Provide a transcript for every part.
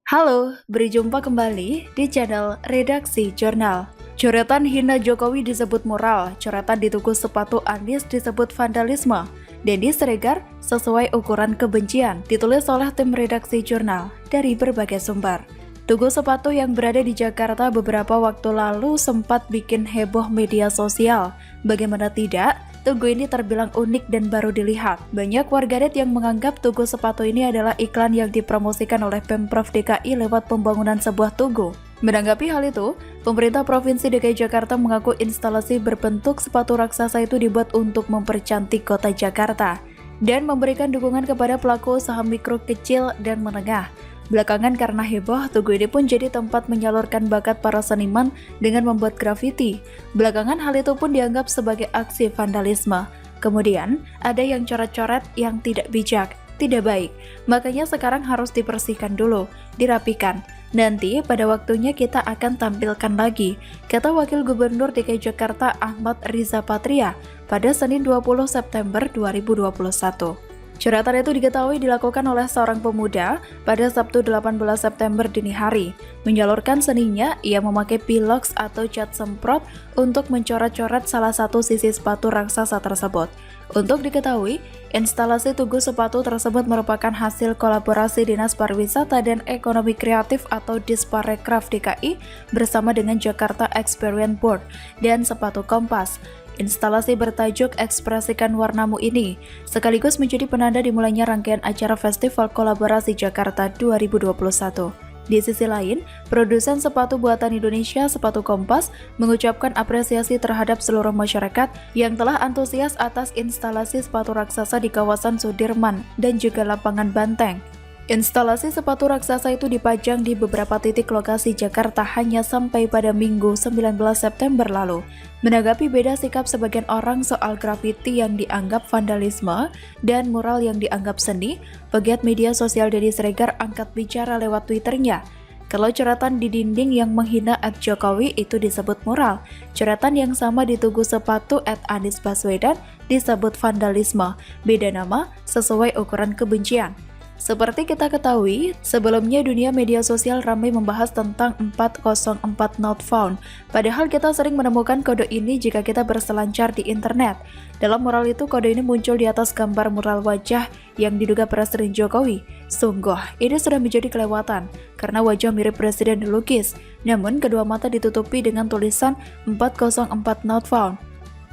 Halo, berjumpa kembali di channel Redaksi Jurnal. Coretan hina Jokowi disebut moral, coretan di tuku sepatu Anies disebut vandalisme. Denny Siregar sesuai ukuran kebencian, ditulis oleh tim Redaksi Jurnal dari berbagai sumber. Tugu sepatu yang berada di Jakarta beberapa waktu lalu sempat bikin heboh media sosial. Bagaimana tidak, tugu ini terbilang unik dan baru dilihat. Banyak warganet yang menganggap tugu sepatu ini adalah iklan yang dipromosikan oleh Pemprov DKI lewat pembangunan sebuah tugu. Menanggapi hal itu, pemerintah Provinsi DKI Jakarta mengaku instalasi berbentuk sepatu raksasa itu dibuat untuk mempercantik kota Jakarta dan memberikan dukungan kepada pelaku usaha mikro, kecil, dan menengah. Belakangan karena heboh, tugu ini pun jadi tempat menyalurkan bakat para seniman dengan membuat grafiti. Belakangan hal itu pun dianggap sebagai aksi vandalisme. Kemudian, ada yang coret-coret yang tidak bijak, tidak baik. Makanya sekarang harus dibersihkan dulu, dirapikan. Nanti pada waktunya kita akan tampilkan lagi, kata Wakil Gubernur DKI Jakarta Ahmad Riza Patria pada Senin 20 September 2021. Coretan itu diketahui dilakukan oleh seorang pemuda pada Sabtu 18 September dini hari. Menyalurkan seninya, ia memakai pilox atau cat semprot untuk mencoret-coret salah satu sisi sepatu raksasa tersebut. Untuk diketahui, instalasi tugu sepatu tersebut merupakan hasil kolaborasi Dinas Pariwisata dan Ekonomi Kreatif atau Disparekraf DKI bersama dengan Jakarta Experience Board dan Sepatu Kompas. Instalasi bertajuk Ekspresikan Warnamu ini sekaligus menjadi penanda dimulainya rangkaian acara Festival Kolaborasi Jakarta 2021. Di sisi lain, produsen sepatu buatan Indonesia Sepatu Kompas mengucapkan apresiasi terhadap seluruh masyarakat yang telah antusias atas instalasi sepatu raksasa di kawasan Sudirman dan juga lapangan Banteng. Instalasi sepatu raksasa itu dipajang di beberapa titik lokasi Jakarta hanya sampai pada Minggu 19 September lalu. Menanggapi beda sikap sebagian orang soal grafiti yang dianggap vandalisme dan mural yang dianggap seni, pegiat media sosial Denny Siregar angkat bicara lewat Twitternya. Kalau coretan di dinding yang menghina @Jokowi itu disebut mural, coretan yang sama di tugu sepatu @Anies Baswedan disebut vandalisme, beda nama sesuai ukuran kebencian. Seperti kita ketahui, sebelumnya dunia media sosial ramai membahas tentang 404 not found. Padahal kita sering menemukan kode ini jika kita berselancar di internet. Dalam mural itu, kode ini muncul di atas gambar mural wajah yang diduga Presiden Jokowi. Sungguh, ini sudah menjadi kelewatan, karena wajah mirip Presiden dilukis. Namun, kedua mata ditutupi dengan tulisan 404 not found.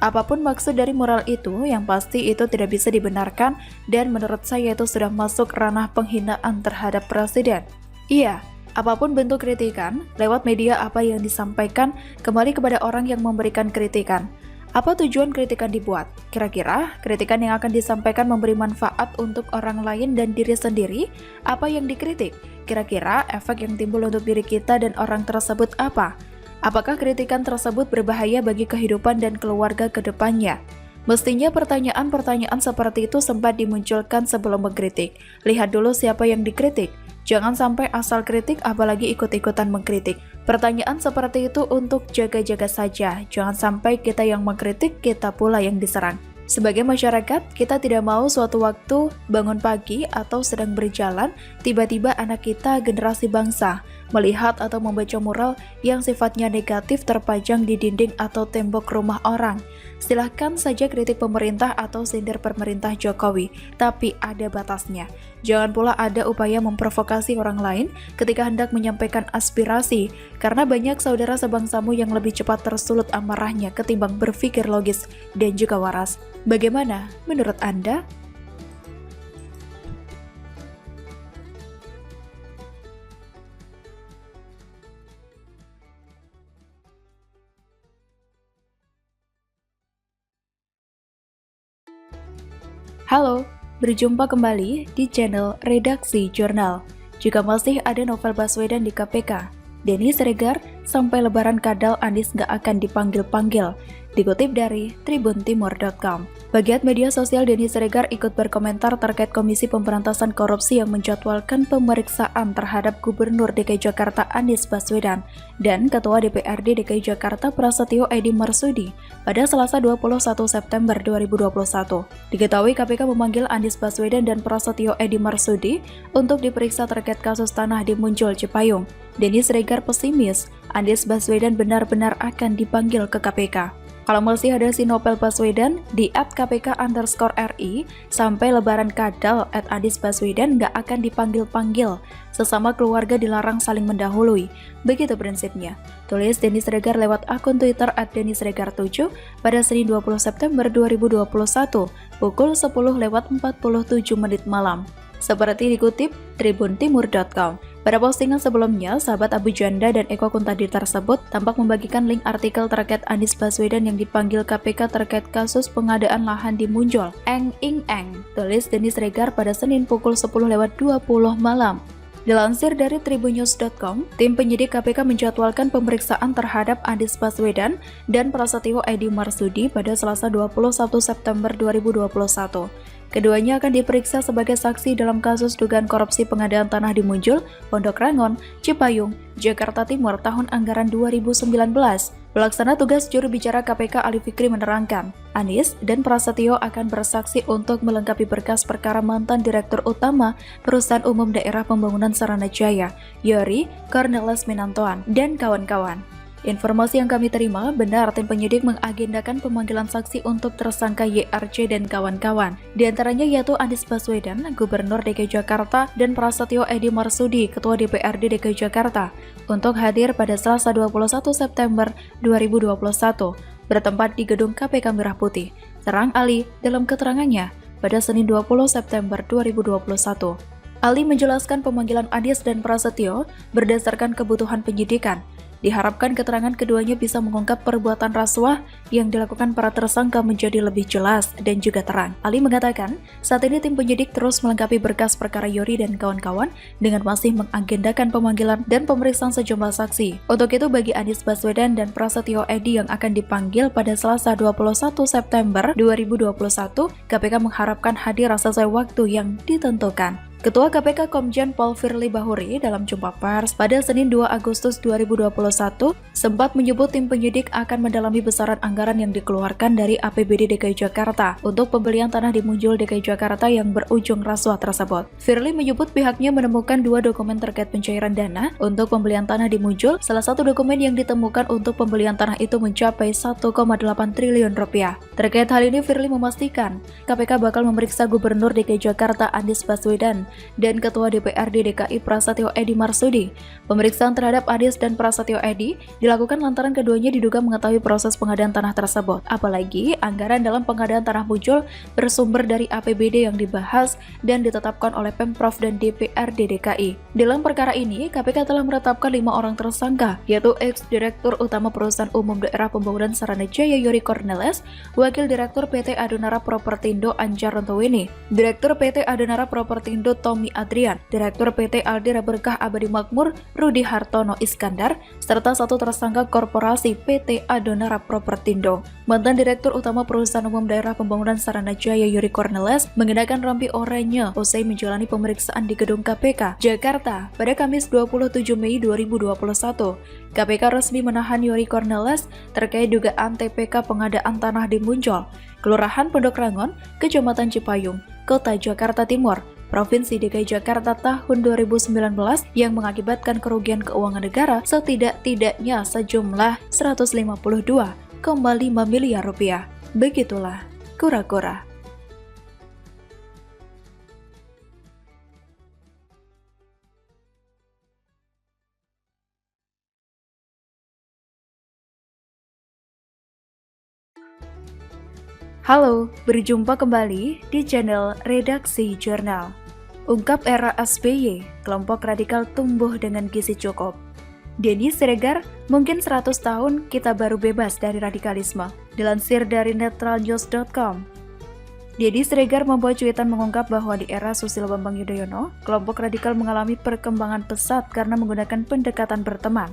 Apapun maksud dari mural itu, yang pasti itu tidak bisa dibenarkan dan menurut saya itu sudah masuk ranah penghinaan terhadap Presiden. Iya, apapun bentuk kritikan, lewat media apa yang disampaikan, kembali kepada orang yang memberikan kritikan. Apa tujuan kritikan dibuat? Kira-kira kritikan yang akan disampaikan memberi manfaat untuk orang lain dan diri sendiri? Apa yang dikritik? Kira-kira efek yang timbul untuk diri kita dan orang tersebut apa? Apakah kritikan tersebut berbahaya bagi kehidupan dan keluarga ke depannya? Mestinya pertanyaan-pertanyaan seperti itu sempat dimunculkan sebelum mengkritik. Lihat dulu siapa yang dikritik. Jangan sampai asal kritik apalagi ikut-ikutan mengkritik. Pertanyaan seperti itu untuk jaga-jaga saja. Jangan sampai kita yang mengkritik, kita pula yang diserang. Sebagai masyarakat, kita tidak mau suatu waktu bangun pagi atau sedang berjalan, tiba-tiba anak kita generasi bangsa melihat atau membaca mural yang sifatnya negatif terpajang di dinding atau tembok rumah orang. Silahkan saja kritik pemerintah atau sindir pemerintah Jokowi, tapi ada batasnya. Jangan pula ada upaya memprovokasi orang lain ketika hendak menyampaikan aspirasi, karena banyak saudara sebangsamu yang lebih cepat tersulut amarahnya ketimbang berpikir logis dan juga waras. Bagaimana menurut Anda? Halo, berjumpa kembali di channel Redaksi Jurnal. Jika masih ada novel Baswedan di KPK, Denny Siregar sampai lebaran kadal Anies nggak akan dipanggil-panggil. Dikutip dari tribuntimur.com. Bagian media sosial Denny Siregar ikut berkomentar terkait Komisi Pemberantasan Korupsi yang menjadwalkan pemeriksaan terhadap Gubernur DKI Jakarta Anies Baswedan dan Ketua DPRD DKI Jakarta Prasetyo Edy Marsudi pada Selasa 21 September 2021. Diketahui KPK memanggil Anies Baswedan dan Prasetyo Edy Marsudi untuk diperiksa terkait kasus tanah di Muncul, Cipayung. Denny Siregar pesimis Anies Baswedan benar-benar akan dipanggil ke KPK. Kalau masih ada si Novel Baswedan di @kpk_RI sampai lebaran kadal @Anies Baswedan nggak akan dipanggil-panggil. Sesama keluarga dilarang saling mendahului. Begitu prinsipnya. Tulis Denny Siregar lewat akun Twitter @DennySiregar7 pada Senin 20 September 2021 pukul 10:47 malam. Seperti dikutip tribuntimur.com. Pada postingan sebelumnya, sahabat Abu Janda dan Eko Kuntadi tersebut tampak membagikan link artikel terkait Anies Baswedan yang dipanggil KPK terkait kasus pengadaan lahan di Muncul. Eng ing eng, tulis Denny Siregar pada Senin pukul 10:20 malam. Dilansir dari tribunnews.com, tim penyidik KPK menjadwalkan pemeriksaan terhadap Anies Baswedan dan Prasetyo Edy Marsudi pada Selasa 21 September 2021. Keduanya akan diperiksa sebagai saksi dalam kasus dugaan korupsi pengadaan tanah di Muncul, Pondok Rangon, Cipayung, Jakarta Timur tahun anggaran 2019. Pelaksana tugas juru bicara KPK Ali Fikri menerangkan, Anies dan Prasetyo akan bersaksi untuk melengkapi berkas perkara mantan Direktur Utama Perusahaan Umum Daerah Pembangunan Saranajaya, Yori Cornelis Minantoan, dan kawan-kawan. Informasi yang kami terima, benar tim penyidik mengagendakan pemanggilan saksi untuk tersangka YRC dan kawan-kawan. Di antaranya yaitu Anies Baswedan, Gubernur DKI Jakarta, dan Prasetyo Edy Marsudi, Ketua DPRD DKI Jakarta, untuk hadir pada Selasa 21 September 2021, bertempat di gedung KPK Merah Putih. Terang Ali dalam keterangannya pada Senin 20 September 2021. Ali menjelaskan pemanggilan Anies dan Prasetyo berdasarkan kebutuhan penyidikan. Diharapkan keterangan keduanya bisa mengungkap perbuatan rasuah yang dilakukan para tersangka menjadi lebih jelas dan juga terang. Ali mengatakan, saat ini tim penyidik terus melengkapi berkas perkara Yori dan kawan-kawan dengan masih mengagendakan pemanggilan dan pemeriksaan sejumlah saksi. Untuk itu, bagi Anies Baswedan dan Prasetyo Edy yang akan dipanggil pada Selasa 21 September 2021, KPK mengharapkan hadir sesuai waktu yang ditentukan. Ketua KPK Komjen Pol Firly Bahuri dalam jumpa pers pada Senin 2 Agustus 2021 sempat menyebut tim penyidik akan mendalami besaran anggaran yang dikeluarkan dari APBD DKI Jakarta untuk pembelian tanah di Muncul DKI Jakarta yang berujung rasuah tersebut. Firly menyebut pihaknya menemukan 2 dokumen terkait pencairan dana untuk pembelian tanah di Muncul. Salah satu dokumen yang ditemukan untuk pembelian tanah itu mencapai 1,8 triliun rupiah. Terkait hal ini, Firly memastikan KPK bakal memeriksa Gubernur DKI Jakarta Anies Baswedan dan Ketua DPRD DKI Prasetyo Edy Marsudi. Pemeriksaan terhadap Anies dan Prasetyo Edy dilakukan lantaran keduanya diduga mengetahui proses pengadaan tanah tersebut. Apalagi anggaran dalam pengadaan tanah Muncul bersumber dari APBD yang dibahas dan ditetapkan oleh Pemprov dan DPRD DKI. Dalam perkara ini, KPK telah menetapkan 5 orang tersangka, yaitu ex-direktur utama Perusahaan Umum Daerah Pembangunan Saranajaya Yori Cornelis, Wakil Direktur PT Adonara Propertindo Anjar Rentowini, Direktur PT Adonara Propertindo Tommy Adrian, Direktur PT Aldira Berkah Abadi Makmur Rudi Hartono Iskandar, serta satu tersangka korporasi PT Adonara Propertindo. Mantan Direktur Utama Perusahaan Umum Daerah Pembangunan Saranajaya Yori Cornelis mengenakan rompi oranye usai menjalani pemeriksaan di gedung KPK Jakarta pada Kamis 27 Mei 2021. KPK resmi menahan Yori Cornelis terkait dugaan TPK pengadaan tanah di Muncul, Kelurahan Pondok Rangon, Kecamatan Cipayung, Kota Jakarta Timur, Provinsi DKI Jakarta tahun 2019 yang mengakibatkan kerugian keuangan negara setidak-tidaknya sejumlah 152,5 miliar rupiah. Begitulah kura-kura. Halo, berjumpa kembali di channel Redaksi Jurnal. Ungkap era SBY, kelompok radikal tumbuh dengan gizi cukup. Denny Siregar, mungkin 100 tahun kita baru bebas dari radikalisme. Dilansir dari netralnews.com. Denny Siregar membuat cuitan mengungkap bahwa di era Susilo Bambang Yudhoyono, kelompok radikal mengalami perkembangan pesat karena menggunakan pendekatan berteman.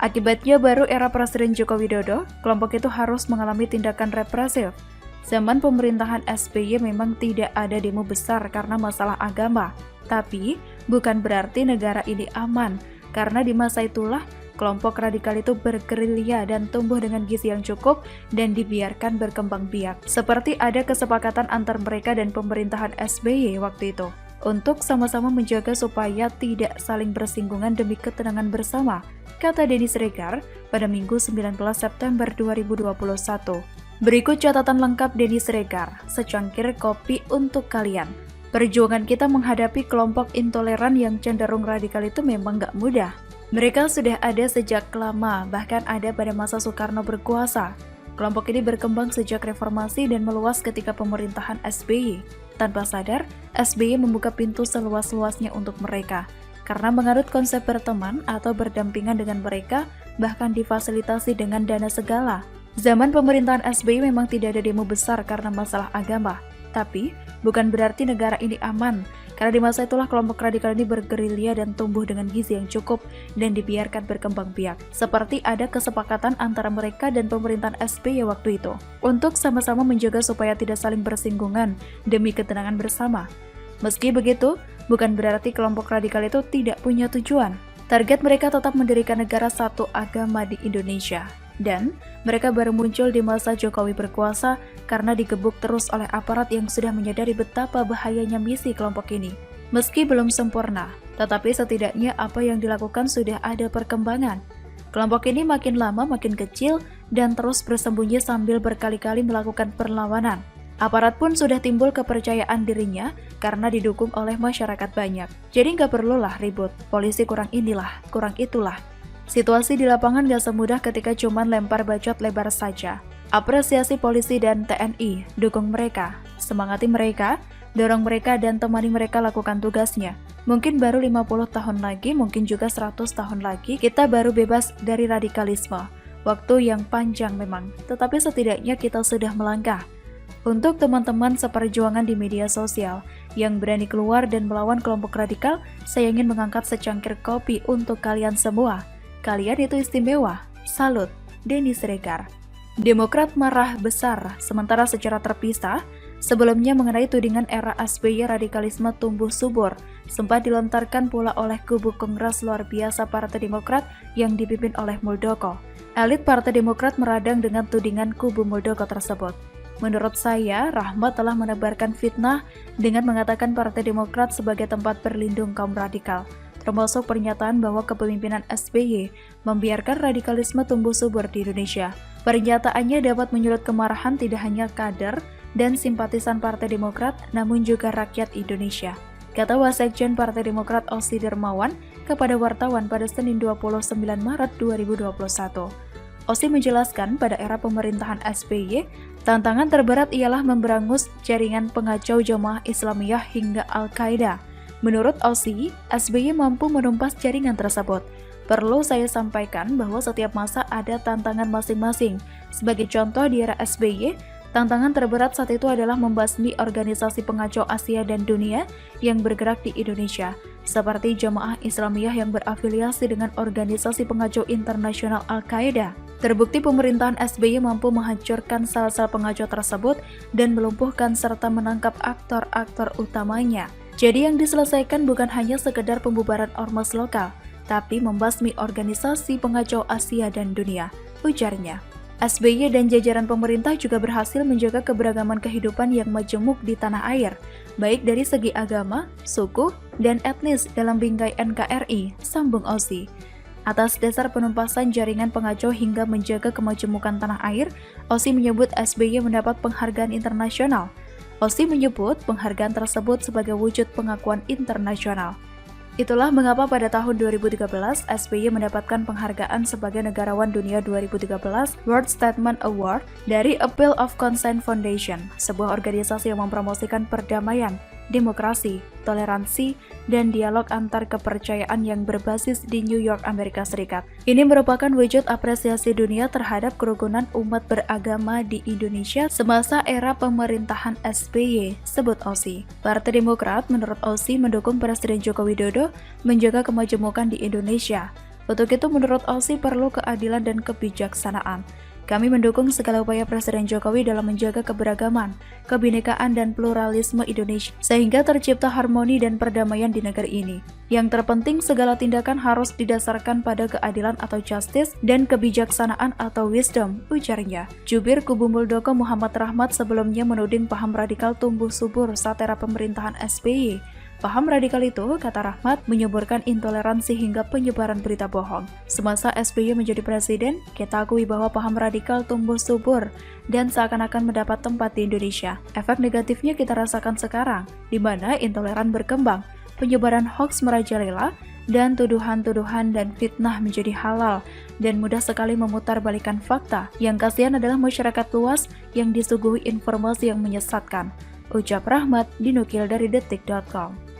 Akibatnya baru era Presiden Joko Widodo, kelompok itu harus mengalami tindakan represif. Zaman pemerintahan SBY memang tidak ada demo besar karena masalah agama, tapi bukan berarti negara ini aman, karena di masa itulah kelompok radikal itu bergerilya dan tumbuh dengan gizi yang cukup dan dibiarkan berkembang biak. Seperti ada kesepakatan antar mereka dan pemerintahan SBY waktu itu, untuk sama-sama menjaga supaya tidak saling bersinggungan demi ketenangan bersama, kata Denny Siregar pada Minggu 19 September 2021. Berikut catatan lengkap Denny Siregar, secangkir kopi untuk kalian. Perjuangan kita menghadapi kelompok intoleran yang cenderung radikal itu memang gak mudah. Mereka sudah ada sejak lama, bahkan ada pada masa Soekarno berkuasa. Kelompok ini berkembang sejak reformasi dan meluas ketika pemerintahan SBY. Tanpa sadar, SBY membuka pintu seluas-luasnya untuk mereka. Karena menganut konsep berteman atau berdampingan dengan mereka, bahkan difasilitasi dengan dana segala. Zaman pemerintahan SBY memang tidak ada demo besar karena masalah agama. Tapi, bukan berarti negara ini aman, karena di masa itulah kelompok radikal ini bergerilya dan tumbuh dengan gizi yang cukup dan dibiarkan berkembang biak. Seperti ada kesepakatan antara mereka dan pemerintahan SBY waktu itu, untuk sama-sama menjaga supaya tidak saling bersinggungan demi ketenangan bersama. Meski begitu, bukan berarti kelompok radikal itu tidak punya tujuan. Target mereka tetap mendirikan negara satu agama di Indonesia. Dan mereka baru muncul di masa Jokowi berkuasa karena digebuk terus oleh aparat yang sudah menyadari betapa bahayanya misi kelompok ini. Meski belum sempurna, tetapi setidaknya apa yang dilakukan sudah ada perkembangan. Kelompok ini makin lama makin kecil dan terus bersembunyi sambil berkali-kali melakukan perlawanan. Aparat pun sudah timbul kepercayaan dirinya karena didukung oleh masyarakat banyak. Jadi nggak perlulah ribut, polisi kurang inilah, kurang itulah. Situasi di lapangan gak semudah ketika cuman lempar bacot lebar saja. Apresiasi polisi dan TNI, dukung mereka, semangati mereka, dorong mereka dan temani mereka lakukan tugasnya. Mungkin baru 50 tahun lagi, mungkin juga 100 tahun lagi, kita baru bebas dari radikalisme. Waktu yang panjang memang, tetapi setidaknya kita sudah melangkah. Untuk teman-teman seperjuangan di media sosial yang berani keluar dan melawan kelompok radikal, saya ingin mengangkat secangkir kopi untuk kalian semua. Kalian itu istimewa. Salut, Denny Siregar. Demokrat marah besar, sementara secara terpisah, sebelumnya mengenai tudingan era SBY radikalisme tumbuh subur, sempat dilontarkan pula oleh kubu Kongres Luar Biasa Partai Demokrat yang dipimpin oleh Muldoko. Elit Partai Demokrat meradang dengan tudingan kubu Muldoko tersebut. Menurut saya, Rahmat telah menebarkan fitnah dengan mengatakan Partai Demokrat sebagai tempat berlindung kaum radikal, termasuk pernyataan bahwa kepemimpinan SBY membiarkan radikalisme tumbuh subur di Indonesia. Pernyataannya dapat menyulut kemarahan tidak hanya kader dan simpatisan Partai Demokrat, namun juga rakyat Indonesia, kata Wasekjen Partai Demokrat Ossi Dermawan kepada wartawan pada Senin 29 Maret 2021. Ossi menjelaskan pada era pemerintahan SBY, tantangan terberat ialah memberangus jaringan pengacau jamaah Islamiyah hingga Al-Qaeda. Menurut Ossi, SBY mampu menumpas jaringan tersebut. Perlu saya sampaikan bahwa setiap masa ada tantangan masing-masing. Sebagai contoh di era SBY, tantangan terberat saat itu adalah membasmi organisasi pengacau Asia dan dunia yang bergerak di Indonesia, seperti Jamaah Islamiyah yang berafiliasi dengan organisasi pengacau internasional Al-Qaeda. Terbukti pemerintahan SBY mampu menghancurkan sel-sel pengacau tersebut dan melumpuhkan serta menangkap aktor-aktor utamanya. Jadi yang diselesaikan bukan hanya sekedar pembubaran ormas lokal, tapi membasmi organisasi pengacau Asia dan dunia, ujarnya. SBY dan jajaran pemerintah juga berhasil menjaga keberagaman kehidupan yang majemuk di tanah air, baik dari segi agama, suku, dan etnis dalam bingkai NKRI, sambung Ossi. Atas dasar penumpasan jaringan pengacau hingga menjaga kemajemukan tanah air, Ossi menyebut SBY mendapat penghargaan internasional. Ossi menyebut penghargaan tersebut sebagai wujud pengakuan internasional. Itulah mengapa pada tahun 2013 SBY mendapatkan penghargaan sebagai Negarawan Dunia 2013 World Statement Award dari Appeal of Consent Foundation, sebuah organisasi yang mempromosikan perdamaian, demokrasi, toleransi, dan dialog antar kepercayaan yang berbasis di New York, Amerika Serikat. Ini merupakan wujud apresiasi dunia terhadap kerukunan umat beragama di Indonesia semasa era pemerintahan SBY, sebut Ossi. Partai Demokrat menurut Ossi mendukung Presiden Joko Widodo menjaga kemajemukan di Indonesia. Untuk itu menurut Osi perlu keadilan dan kebijaksanaan. Kami mendukung segala upaya Presiden Jokowi dalam menjaga keberagaman, kebinekaan dan pluralisme Indonesia sehingga tercipta harmoni dan perdamaian di negara ini. Yang terpenting segala tindakan harus didasarkan pada keadilan atau justice dan kebijaksanaan atau wisdom, ujarnya. Jubir Kubu Muldoko Muhammad Rahmat sebelumnya menuding paham radikal tumbuh subur saat era pemerintahan SBY. Paham radikal itu, kata Rahmat, menyuburkan intoleransi hingga penyebaran berita bohong. Semasa SBY menjadi presiden, kita akui bahwa paham radikal tumbuh subur dan seakan-akan mendapat tempat di Indonesia. Efek negatifnya kita rasakan sekarang, di mana intoleran berkembang, penyebaran hoaks merajalela, dan tuduhan-tuduhan dan fitnah menjadi halal dan mudah sekali memutarbalikkan fakta. Yang kasihan adalah masyarakat luas yang disuguhi informasi yang menyesatkan. Ucap Rahmat dinukil dari detik.com.